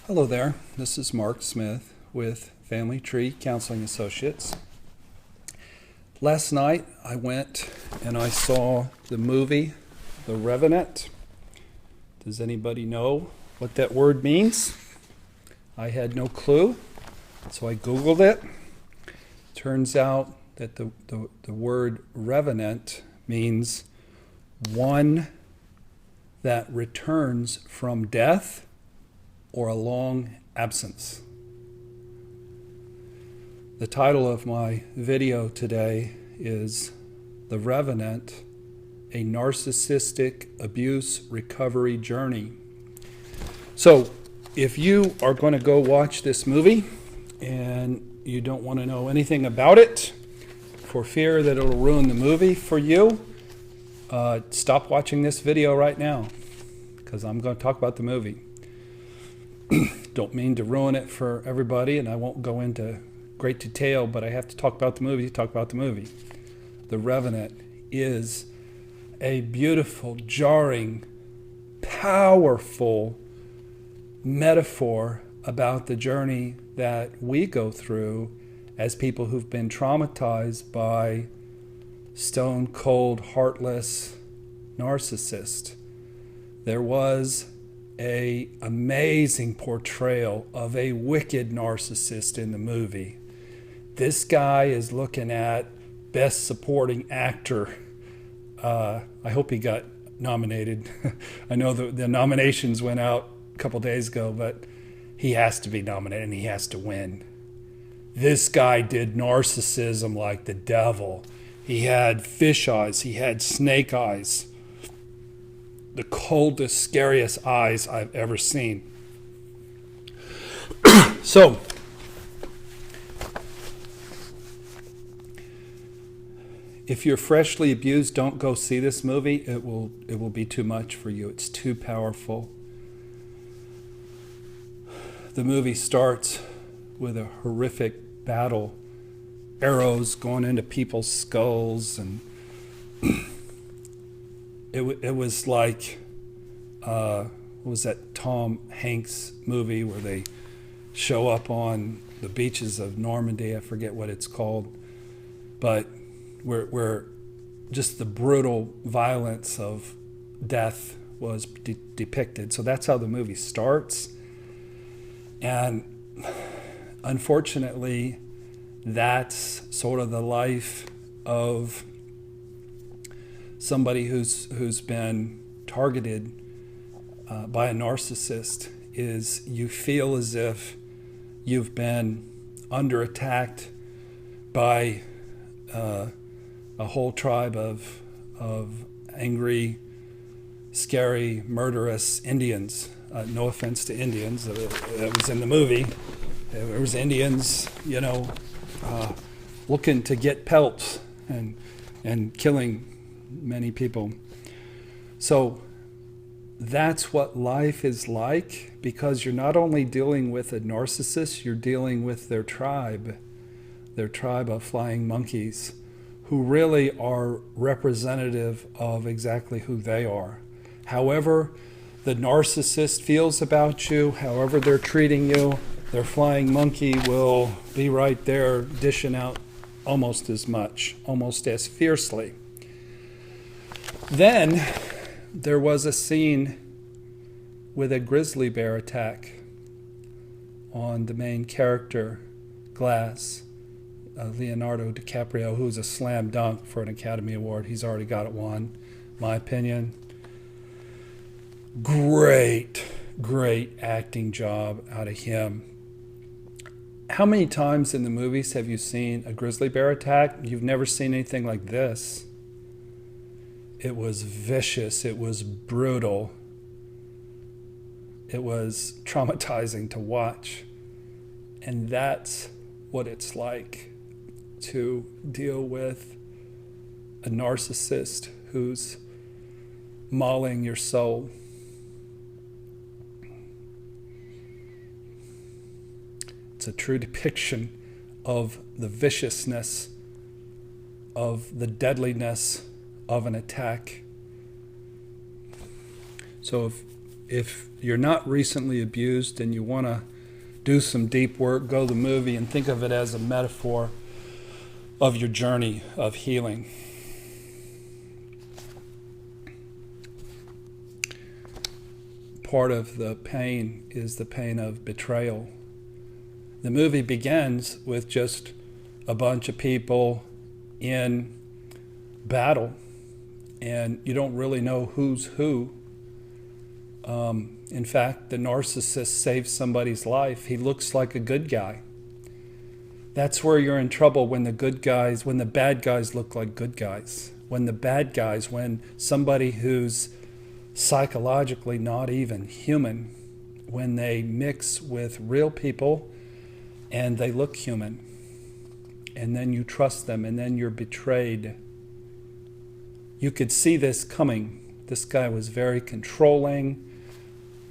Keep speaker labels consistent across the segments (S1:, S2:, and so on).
S1: Hello there, this is Mark Smith with Family Tree Counseling Associates. Last night I went and I saw the movie, The Revenant. Does anybody know what that word means? I had no clue, so I Googled it. Turns out that the word revenant means one that returns from death or a long absence. The title of my video today is The Revenant, a Narcissistic Abuse Recovery Journey. So, if you are going to go watch this movie and you don't want to know anything about it for fear that it'll ruin the movie for you, stop watching this video right now because I'm going to talk about the movie. Don't mean to ruin it for everybody, and I won't go into great detail, but I have to talk about the movie. The Revenant is a beautiful, jarring, powerful metaphor about the journey that we go through as people who've been traumatized by stone cold, heartless narcissist. There was an amazing portrayal of a wicked narcissist in the movie. This guy is looking at Best Supporting Actor. I hope he got nominated. I know the nominations went out a couple days ago, but he has to be nominated and he has to win. This guy did narcissism like the devil. He had fish eyes. He had snake eyes. The coldest, scariest eyes I've ever seen. So, if you're freshly abused, don't go see this movie. It will be too much for you. It's too powerful. The movie starts with a horrific battle. Arrows going into people's skulls, and it was like, what was that Tom Hanks movie where they show up on the beaches of Normandy? I forget what it's called, but where just the brutal violence of death was depicted. So that's how the movie starts. And unfortunately, that's sort of the life of somebody who's been targeted by a narcissist. Is you feel as if you've been under attacked by a whole tribe of angry, scary, murderous Indians. No offense to Indians, that was in the movie. There was Indians, looking to get pelts and killing many people. So that's what life is like, because you're not only dealing with a narcissist, you're dealing with their tribe of flying monkeys, who really are representative of exactly who they are. However the narcissist feels about you, however they're treating you, their flying monkey will be right there dishing out almost as much, almost as fiercely. Then there was a scene with a grizzly bear attack on the main character, Glass, Leonardo DiCaprio, who's a slam dunk for an Academy Award. He's already got it won, my opinion. Great acting job out of him. How many times in the movies have you seen a grizzly bear attack? You've never seen anything like this. It was vicious. It was brutal. It was traumatizing to watch. And that's what it's like to deal with a narcissist who's mauling your soul. It's a true depiction of the viciousness, of the deadliness of an attack. So if you're not recently abused and you want to do some deep work, go to the movie and think of it as a metaphor of your journey of healing. Part of the pain is the pain of betrayal. The movie begins with just a bunch of people in battle, and you don't really know who's who. In fact, the narcissist saves somebody's life. He looks like a good guy. That's where you're in trouble, when the bad guys look like good guys. When somebody who's psychologically not even human, when they mix with real people and they look human, and then you trust them, and then you're betrayed. You could see this coming. This guy was very controlling.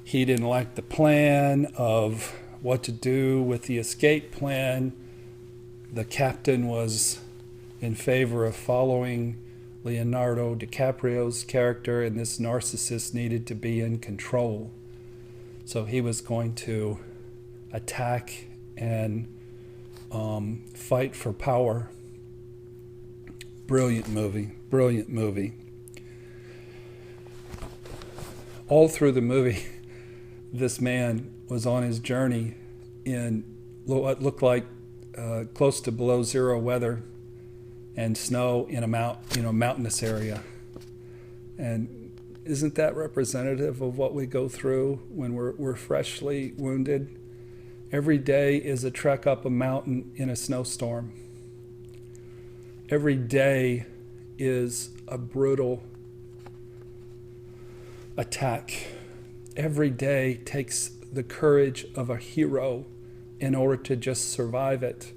S1: He didn't like the plan of what to do with the escape plan. The captain was in favor of following Leonardo DiCaprio's character, and this narcissist needed to be in control. So he was going to attack and fight for power. Brilliant movie. All through the movie, this man was on his journey in what looked like close to below zero weather and snow in a mountainous area. And isn't that representative of what we go through when we're freshly wounded? Every day is a trek up a mountain in a snowstorm. Every day is a brutal attack. Every day takes the courage of a hero in order to just survive it.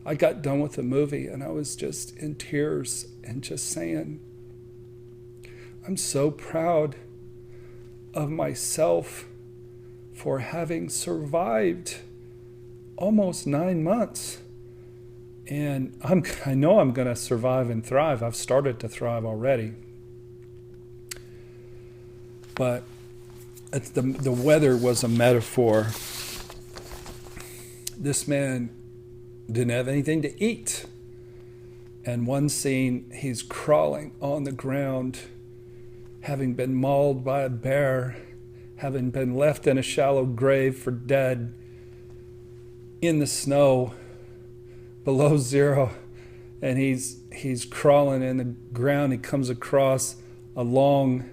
S1: I got done with the movie and I was just in tears and just saying, I'm so proud of myself for having survived almost 9 months. And I know I'm going to survive and thrive. I've started to thrive already. But the weather was a metaphor. This man didn't have anything to eat. And one scene, he's crawling on the ground, having been mauled by a bear, having been left in a shallow grave for dead, in the snow, below zero, and he's crawling in the ground. He comes across a long,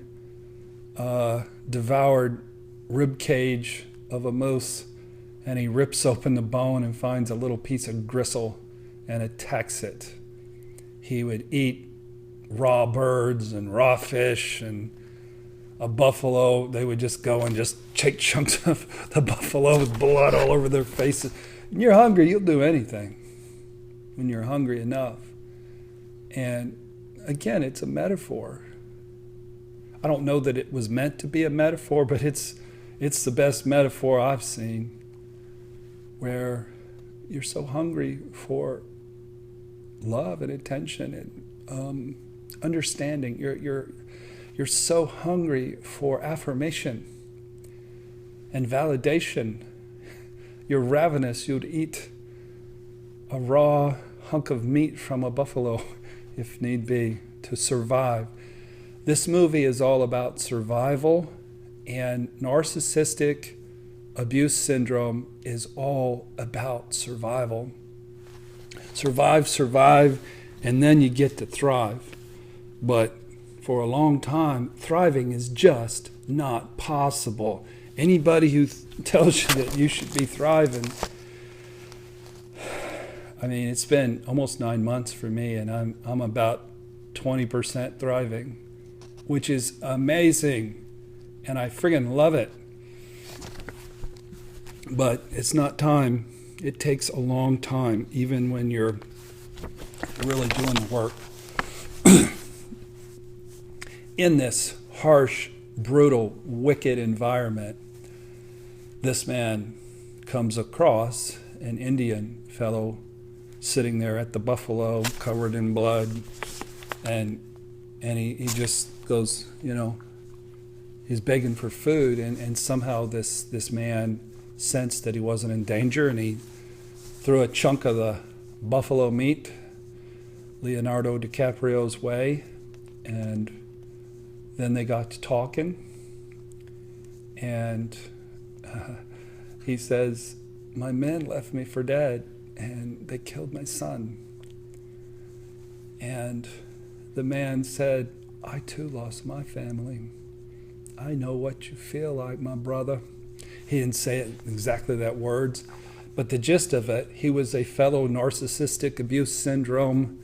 S1: devoured rib cage of a moose, and he rips open the bone and finds a little piece of gristle and attacks it. He would eat raw birds and raw fish, and a buffalo, they would just go and just take chunks of the buffalo with blood all over their faces. When you're hungry, you'll do anything when you're hungry enough. And again, it's a metaphor. I don't know that it was meant to be a metaphor, but it's the best metaphor I've seen, where you're so hungry for love and attention and understanding. You're so hungry for affirmation and validation. You're ravenous. You'd eat a raw hunk of meat from a buffalo, if need be, to survive. This movie is all about survival, and narcissistic abuse syndrome is all about survival. Survive, and then you get to thrive. But for a long time, thriving is just not possible. Anybody who tells you that you should be thriving, I mean, it's been almost 9 months for me, and I'm about 20% thriving, which is amazing, and I friggin' love it. But it's not time. It takes a long time, even when you're really doing the work. In this harsh, brutal, wicked environment, this man comes across an Indian fellow sitting there at the buffalo, covered in blood, and he just goes, he's begging for food, and somehow this man sensed that he wasn't in danger, and he threw a chunk of the buffalo meat Leonardo DiCaprio's way, and then they got to talking, and he says, "My men left me for dead, and they killed my son." And the man said, "I too lost my family. I know what you feel like, my brother." He didn't say it exactly that words, but the gist of it, he was a fellow Narcissistic Abuse Syndrome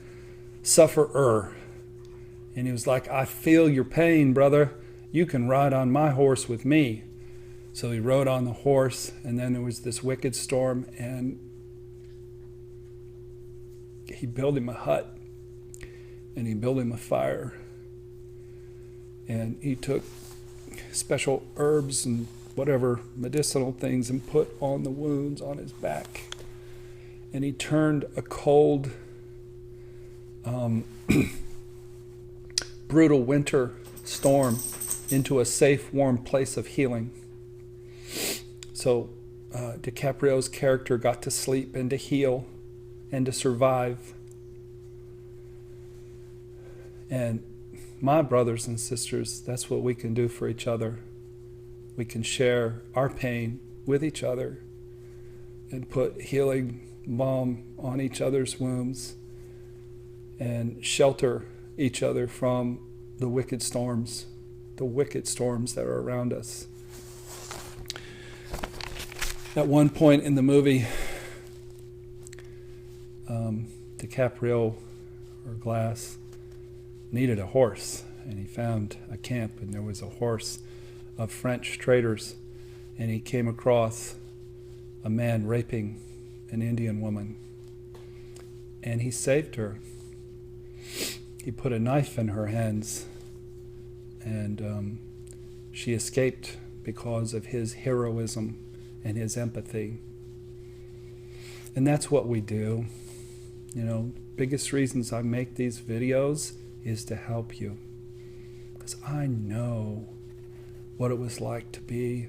S1: sufferer. And he was like, "I feel your pain, brother. You can ride on my horse with me." So he rode on the horse, and then there was this wicked storm, and he built him a hut, and he built him a fire, and he took special herbs and whatever medicinal things and put on the wounds on his back, and he turned a cold brutal winter storm into a safe, warm place of healing. So DiCaprio's character got to sleep and to heal and to survive. And my brothers and sisters, that's what we can do for each other. We can share our pain with each other and put healing balm on each other's wounds and shelter each other from the wicked storms that are around us. At one point in the movie, DiCaprio, or Glass, needed a horse, and he found a camp, and there was a horse of French traders, and he came across a man raping an Indian woman, and he saved her. He put a knife in her hands, and she escaped because of his heroism and his empathy. And that's what we do. You know, biggest reasons I make these videos is to help you, because I know what it was like to be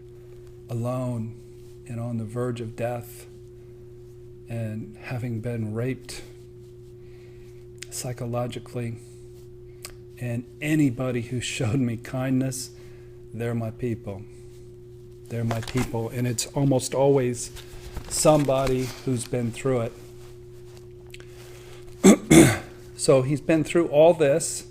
S1: alone and on the verge of death and having been raped psychologically. And anybody who showed me kindness, they're my people. They're my people, and it's almost always somebody who's been through it. So he's been through all this.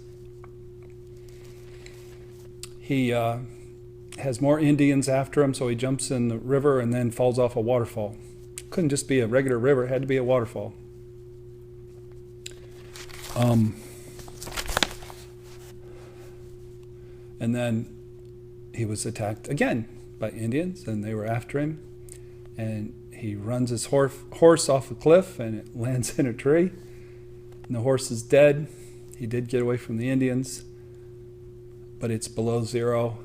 S1: He has more Indians after him, so he jumps in the river and then falls off a waterfall. Couldn't just be a regular river, it had to be a waterfall. And then he was attacked again by Indians, and they were after him. And he runs his horse off a cliff, and it lands in a tree. And the horse is dead. He did get away from the Indians, but it's below zero,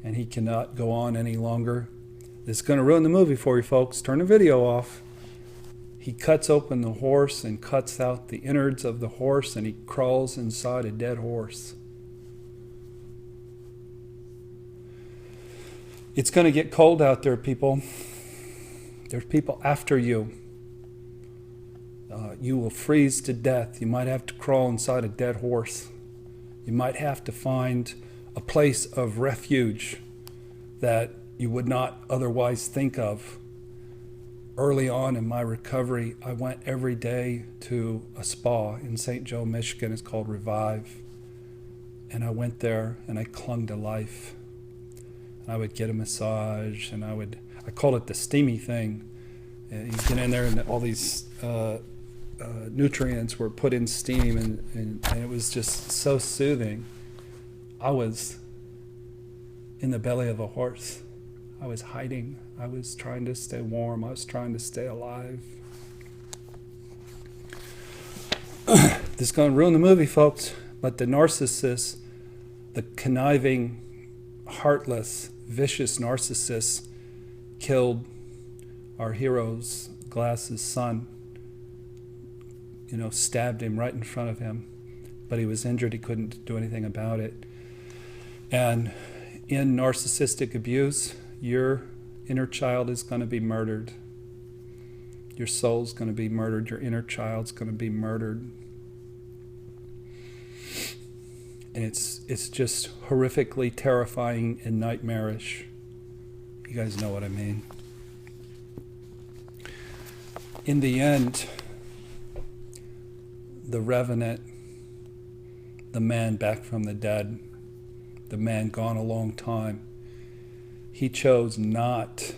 S1: and he cannot go on any longer. This is going to ruin the movie for you folks. Turn the video off. He cuts open the horse and cuts out the innards of the horse, and he crawls inside a dead horse. It's going to get cold out there, people. There's people after you. You will freeze to death. You might have to crawl inside a dead horse. You might have to find a place of refuge that you would not otherwise think of. Early on in my recovery, I went every day to a spa in St. Joe, Michigan. It's called Revive. And I went there and I clung to life. I would get a massage, and I called it the steamy thing. And you get in there, and all these nutrients were put in steam, and it was just so soothing. I was in the belly of a horse. I was hiding. I was trying to stay warm. I was trying to stay alive. This is going to ruin the movie, folks. But the narcissist, the conniving, heartless, vicious narcissist, killed our hero's Glass's son. You know, stabbed him right in front of him. But he was injured. He couldn't do anything about it. And in narcissistic abuse, your inner child is going to be murdered. Your soul's going to be murdered. Your inner child's going to be murdered. And it's just horrifically terrifying and nightmarish. You guys know what I mean. In the end, the Revenant, the man back from the dead, the man gone a long time, he chose not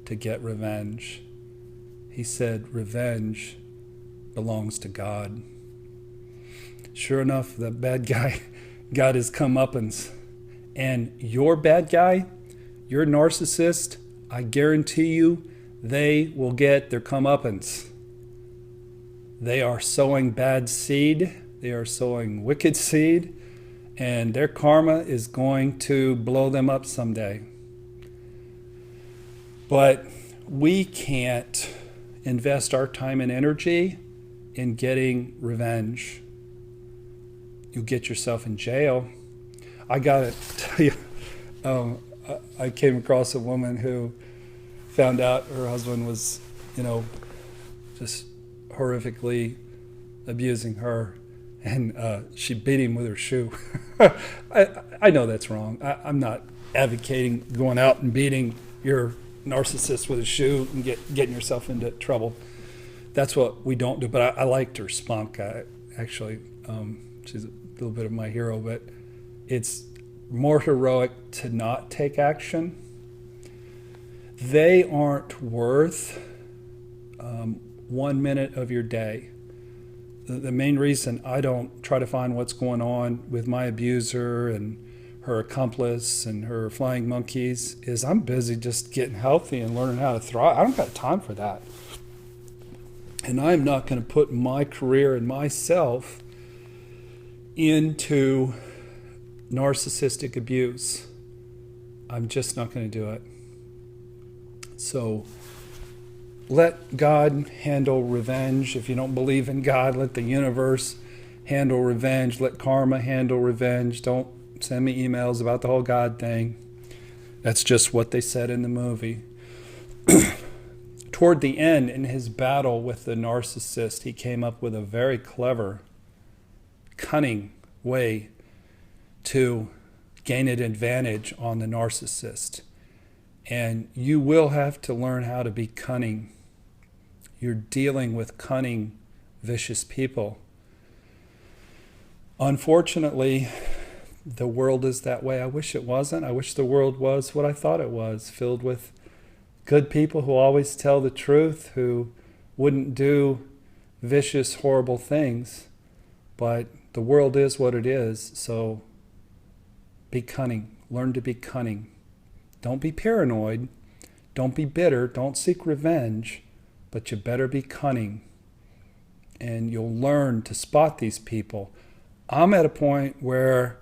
S1: to get revenge. He said revenge belongs to God. Sure enough, the bad guy got his comeuppance. And your bad guy, your narcissist, I guarantee you, they will get their comeuppance. They are sowing bad seed. They are sowing wicked seed. And their karma is going to blow them up someday. But we can't invest our time and energy in getting revenge. You get yourself in jail. I gotta tell you, I came across a woman who found out her husband was, just horrifically abusing her, and she beat him with her shoe. I know that's wrong. I'm not advocating going out and beating your narcissist with a shoe and getting yourself into trouble. That's what we don't do. But I liked her spunk. Actually, she's a little bit of my hero, but it's more heroic to not take action. They aren't worth 1 minute of your day. The main reason I don't try to find what's going on with my abuser and her accomplice and her flying monkeys is I'm busy just getting healthy and learning how to thrive. I don't got time for that. And I'm not going to put my career and myself into narcissistic abuse. I'm just not going to do it. So let God handle revenge. If you don't believe in God, let the universe handle revenge. Let karma handle revenge. Don't send me emails about the whole God thing. That's just what they said in the movie. Toward the end, in his battle with the narcissist, he came up with a very clever, cunning way to gain an advantage on the narcissist. And you will have to learn how to be cunning. You're dealing with cunning, vicious people. Unfortunately, the world is that way. I wish it wasn't. I wish the world was what I thought it was, filled with good people who always tell the truth, who wouldn't do vicious, horrible things. But the world is what it is, so be cunning. Learn to be cunning. Don't be paranoid. Don't be bitter. Don't seek revenge. But you better be cunning. And you'll learn to spot these people. I'm at a point where,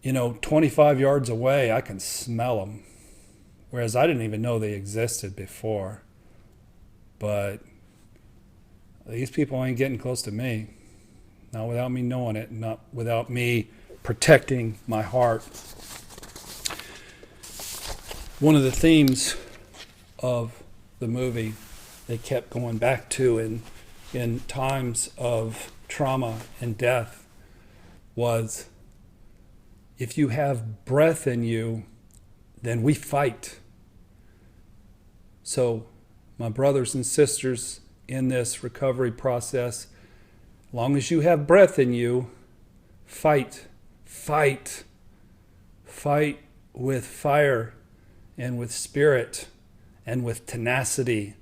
S1: 25 yards away, I can smell them. Whereas I didn't even know they existed before. But these people ain't getting close to me. Not without me knowing it. Not without me protecting my heart. One of the themes of the movie they kept going back to in times of trauma and death was, if you have breath in you, then we fight. So my brothers and sisters in this recovery process, as long as you have breath in you, fight with fire and with spirit and with tenacity,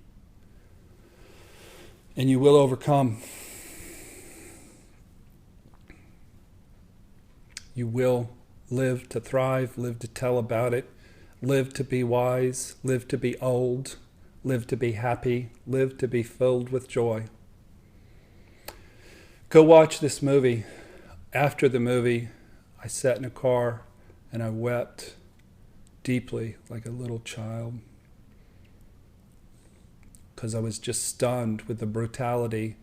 S1: and you will overcome. You will live to thrive, live to tell about it, live to be wise, live to be old, live to be happy, live to be filled with joy. Go watch this movie. After the movie, I sat in a car and I wept deeply like a little child, because I was just stunned with the brutality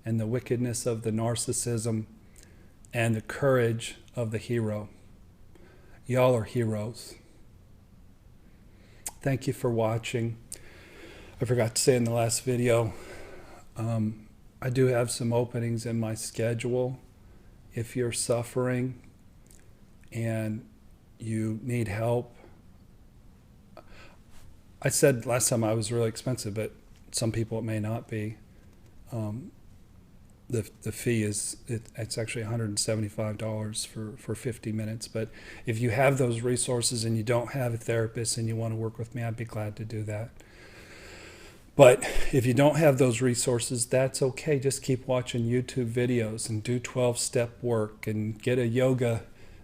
S1: and the wickedness of the narcissism and the courage of the hero. Y'all are heroes. Thank you for watching. I forgot to say in the last video, I do have some openings in my schedule. If you're suffering and you need help, I said last time I was really expensive, but some people it may not be. The fee is, it's actually $175 for 50 minutes. But if you have those resources and you don't have a therapist and you want to work with me, I'd be glad to do that. But if you don't have those resources, that's okay. Just keep watching YouTube videos and do 12-step work and get a yoga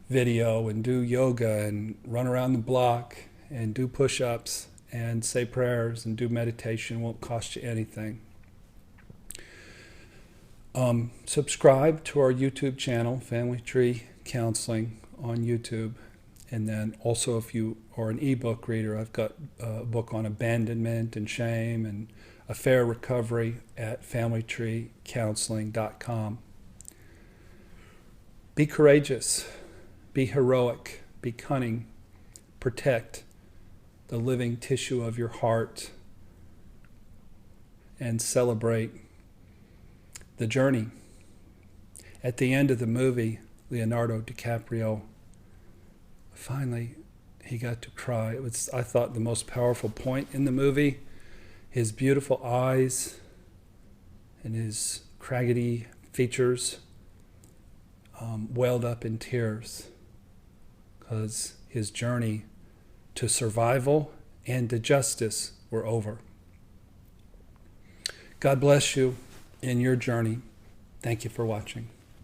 S1: video and do yoga and run around the block and do push-ups and say prayers and do meditation. It won't cost you anything. Subscribe to our YouTube channel, Family Tree Counseling on YouTube. And then also, if you are an ebook reader, I've got a book on abandonment and shame and affair recovery at familytreecounseling.com. Be courageous, be heroic, be cunning, protect the living tissue of your heart, and celebrate the journey. At the end of the movie, Leonardo DiCaprio, finally, he got to cry. It was, I thought, the most powerful point in the movie. His beautiful eyes and his craggy features welled up in tears because his journey to survival and to justice were over. God bless you in your journey. Thank you for watching.